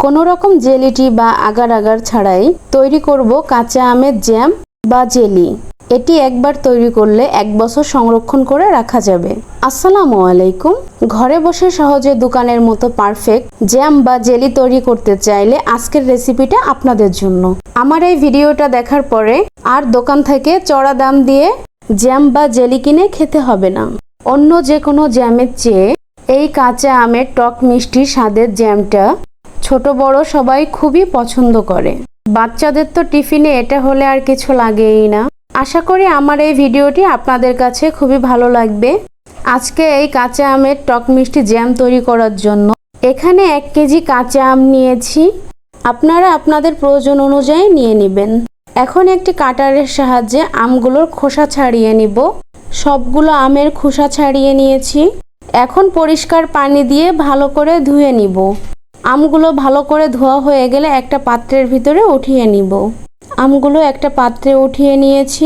কোনো রকম জেলিটি বা আগার আগার ছাড়াই তৈরি করব কাঁচা আমের জ্যাম বা জেলি। এটি একবার তৈরি করলে 1 বছর সংরক্ষণ করে রাখা যাবে। আসসালামু আলাইকুম। ঘরে বসে সহজে দোকানের মতো পারফেক্ট জ্যাম বা জেলি তৈরি করতে চাইলে আজকের রেসিপিটা আপনাদের জন্য। আমার এই ভিডিওটা দেখার পরে আর দোকান থেকে চড়া দাম দিয়ে জ্যাম বা জেলি কিনে খেতে হবে না। অন্য যে কোনো জ্যামের চেয়ে এই কাঁচা আমের টক মিষ্টি স্বাদের জ্যামটা ছোট বড় সবাই খুবই পছন্দ করে। বাচ্চাদের তো টিফিনে এটা হলে আর কিছু লাগেই না। আশা করি আমার এই ভিডিওটি আপনাদের কাছে খুবই ভালো লাগবে। আজকে এই কাঁচা আমের টক মিষ্টি জ্যাম তৈরি করার জন্য এখানে 1 কেজি কাঁচা আম নিয়েছি। আপনারা আপনাদের প্রয়োজন অনুযায়ী নিয়ে নেবেন। এখন একটি কাটারের সাহায্যে আমগুলোর খোসা ছাড়িয়ে নিব। সবগুলো আমের খোসা ছাড়িয়ে নিয়েছি। এখন পরিষ্কার পানি দিয়ে ভালো করে ধুয়ে নিব। আমগুলো ভালো করে ধোয়া হয়ে গেলে একটা পাত্রের ভিতরে উঠিয়ে নিব। আমগুলো একটা পাত্রে উঠিয়ে নিয়েছি।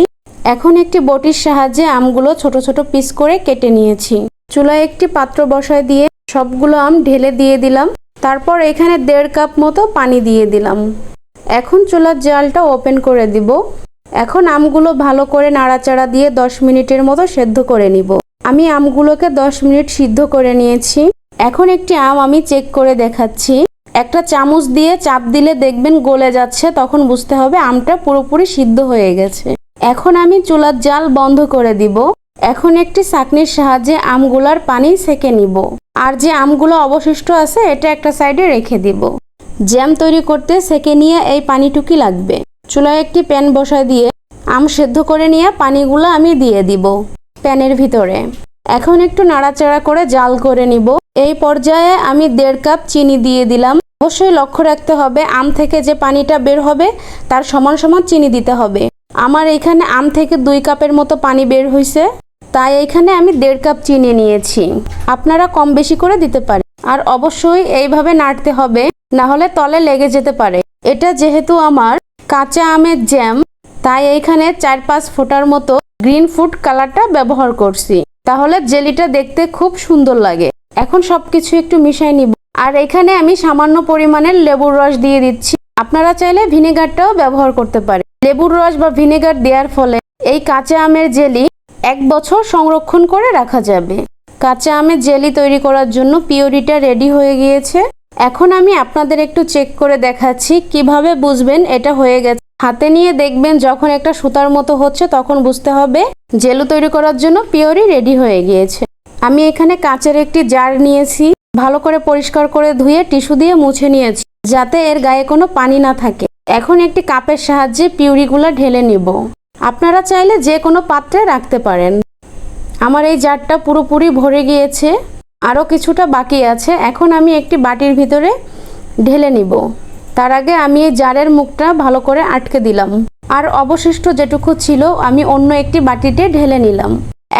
এখন একটি বটির সাহায্যে আমগুলো ছোট ছোট পিস করে কেটে নিয়েছি। চুলায় একটি পাত্র বসায় দিয়ে সবগুলো আম ঢেলে দিয়ে দিলাম। তারপর এখানে 1.5 কাপ মতো পানি দিয়ে দিলাম। এখন চুলার জালটা ওপেন করে দিব। এখন আমগুলো ভালো করে নাড়াচাড়া দিয়ে 10 মিনিটের মতো সেদ্ধ করে নিব। আমি আমগুলোকে 10 মিনিট সিদ্ধ করে নিয়েছি। এখন একটি আম আমি চেক করে দেখাচ্ছি। একটা চামচ দিয়ে চাপ দিলে দেখবেন গলে যাচ্ছে, তখন বুঝতে হবে আমটা পুরোপুরি সিদ্ধ হয়ে গেছে। এখন আমি চুলার জাল বন্ধ করে দিব। এখন একটি ছাঁকনির সাহায্যে আমগুলার পানি ছেঁকে নিব। আর যে আমগুলো অবশিষ্ট আছে এটা একটা সাইডে রেখে দিব। জ্যাম তৈরি করতে ছেঁকে নিয়ে এই পানিটুকি লাগবে। চুলায় একটি প্যান বসায় দিয়ে আম সেদ্ধ করে নিয়ে পানিগুলো আমি দিয়ে দিব প্যানের ভিতরে। এখন একটু নাড়াচাড়া করে জাল করে নিব। এই পর্যায়ে আমি 1.5 কাপ চিনি দিয়ে দিলাম। অবশ্যই লক্ষ্য রাখতে হবে আম থেকে যে পানিটা বের হবে তার সমান সমান চিনি দিতে হবে। আমার এখানে আম থেকে 2 কাপের মতো পানি বের হয়েছে, তাই এখানে আমি 1.5 কাপ চিনি নিয়েছি। আপনারা কম বেশি করে দিতে পারেন। আর অবশ্যই এইভাবে নাড়তে হবে, না হলে তলে লেগে যেতে পারে। এটা যেহেতু আমার কাঁচা আমের জ্যাম, তাই এইখানে 4-5 ফোঁটার মতো গ্রিন ফুড কালারটা ব্যবহার করছি, তাহলে জেলিটা দেখতে খুব সুন্দর লাগে। এখন সবকিছু একটু মিশিয়ে নিব। আর এখানে আমি সামান্য পরিমাণের লেবুর রস দিয়ে দিচ্ছি। আপনারা চাইলে ভিনেগারটাও ব্যবহার করতে পারেন। লেবুর রস বা ভিনেগার দেওয়ার ফলে এই কাঁচা আমের জেলি 1 বছর সংরক্ষণ করে রাখা যাবে। কাঁচা আমের জেলি তৈরি করার জন্য পিউরিটা রেডি হয়ে গিয়েছে। এখন আমি আপনাদের একটু চেক করে দেখাচ্ছি কিভাবে বুঝবেন এটা হয়ে গেছে। হাতে নিয়ে দেখবেন যখন একটা সুতার মতো হচ্ছে তখন বুঝতে হবে জেলি তৈরি করার জন্য পিউরি রেডি হয়ে গিয়েছে। আমি এখানে কাঁচের একটি জার নিয়েছি। ভালো করে পরিষ্কার করে ধুয়ে টিস্যু দিয়ে মুছে নিয়েছি যাতে এর গায়ে কোনো পানি না থাকে। এখন একটি কাপের সাহায্যে পিউরিগুলো ঢেলে নিব। আপনারা চাইলে যে কোনো পাত্রে রাখতে পারেন। আমার এই জারটা পুরোপুরি ভরে গিয়েছে, আরও কিছুটা বাকি আছে। এখন আমি একটি বাটির ভিতরে ঢেলে নিব। তার আগে আমি এই জারের মুখটা ভালো করে আটকে দিলাম। আর অবশিষ্ট যেটুকু ছিল আমি অন্য একটি বাটিতে ঢেলে নিলাম।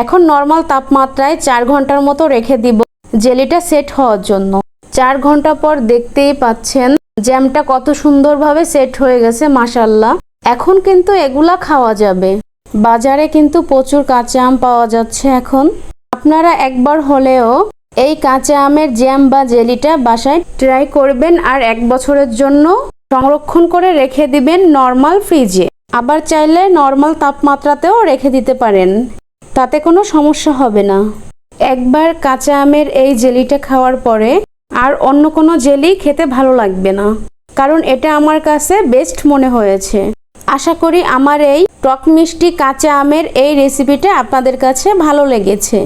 এখন নর্মাল তাপমাত্রায় 4 ঘন্টার মতো রেখে দিব জেলিটা সেট হওয়ার জন্য। 4 ঘন্টা পর দেখতেই পাচ্ছেন জ্যামটা কত সুন্দরভাবে সেট হয়ে গেছে, মাশাআল্লাহ। এখন কিন্তু এগুলা খাওয়া যাবে। বাজারে কিন্তু প্রচুর কাঁচা আম পাওয়া যাচ্ছে এখন। আপনারা একবার হলেও এই কাঁচা আমের জ্যাম বা জেলিটা বাসায় ট্রাই করবেন আর 1 বছরের জন্য সংরক্ষণ করে রেখে দিবেন নর্মাল ফ্রিজে। আবার চাইলে নর্মাল তাপমাত্রাতেও রেখে দিতে পারেন, তাতে কোনো সমস্যা হবে না। একবার কাঁচা আমের এই জেলিটা খাওয়ার পরে আর অন্য কোনো জেলি খেতে ভালো লাগবে না, কারণ এটা আমার কাছে বেস্ট মনে হয়েছে। আশা করি আমার এই টক মিষ্টি কাঁচা আমের এই রেসিপিটা আপনাদের কাছে ভালো লেগেছে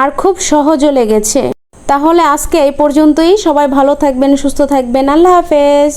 আর খুব সহজও লেগেছে। তাহলে আজকে এই পর্যন্তই। সবাই ভালো থাকবেন, সুস্থ থাকবেন। আল্লাহ হাফেজ।